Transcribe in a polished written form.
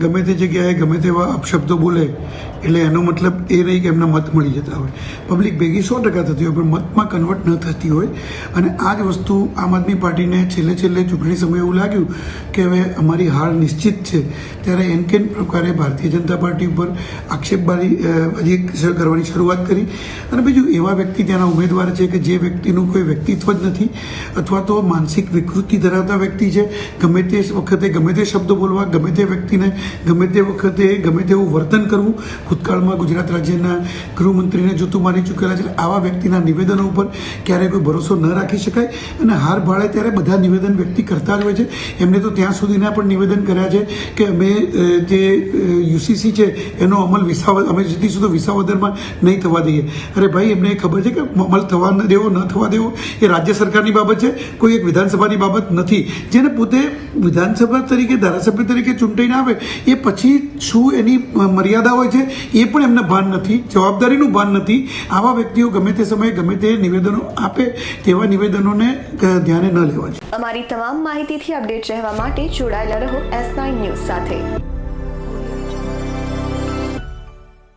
ગમે તે જગ્યાએ ગમે તેવા અપશબ્દો બોલે એટલે એનો મતલબ એ નહીં કે એમના મત મળી જતા હોય. પબ્લિક ભેગી 100% થતી હોય પણ મતમાં કન્વર્ટ ન થતી હોય. અને આ જ વસ્તુ આમ આદમી પાર્ટીને છેલ્લે ચૂંટણી સમયે એવું લાગ્યું કે હવે અમારી હાર નિશ્ચિત છે, ત્યારે એન કેન પ્રકારે ભારતીય જનતા પાર્ટી ઉપર આક્ષેપબાજી કરવાની શરૂઆત કરી. અને બીજું, એવા વ્યક્તિ ત્યાંના ઉમેદવાર છે કે જે વ્યક્તિનું કોઈ વ્યક્તિત્વ જ નથી અથવા તો માનસિક વિકૃતિ ધરાવતા વ્યક્તિ છે. ગમે તે વખતે ગમે તે શબ્દો બોલવા, ગમે તે વ્યક્તિને ગમે તે વખતે ગમે તેવું વર્તન કરવું. ભૂતકાળમાં ગુજરાત રાજ્યના ગૃહમંત્રીને જૂતું મારી ચૂકેલા છે. આવા વ્યક્તિના નિવેદનો ઉપર ક્યારેય કોઈ ભરોસો ન રાખી શકાય. અને હાર ભાળે ત્યારે બધા નિવેદન વ્યક્તિ કરતા જ હોય છે. એમને તો ત્યાં સુધીના પણ નિવેદન કર્યા છે કે અમે જે યુસીસી છે એનો અમલ અમે સીધી સુધી વિસાવદરમાં નહીં થવા દઈએ. અરે ભાઈ, એમને ખબર છે કે અમલ થવા ન દેવો ન થવા દેવો એ રાજ્ય સરકારની બાબત છે, કોઈ એક વિધાનસભાની બાબત નથી. જેને પોતે વિધાનસભા તરીકે ધારાસભ્ય તરીકે ચૂંટાઈને આવે એ પછી શું એની મર્યાદા હોય છે એ પણ એમને ભાન નથી, જવાબદારીનું ભાન નથી. આવા વ્યક્તિઓ ગમે તે સમયે ગમે તે નિવેદનો આપે, તેવા નિવેદનોને ધ્યાને ન લેવા જોઈએ. અમારી તમામ માહિતીથી અપડેટ રહેવા માટે જોડાયેલા રહો S9 ન્યૂઝ સાથે.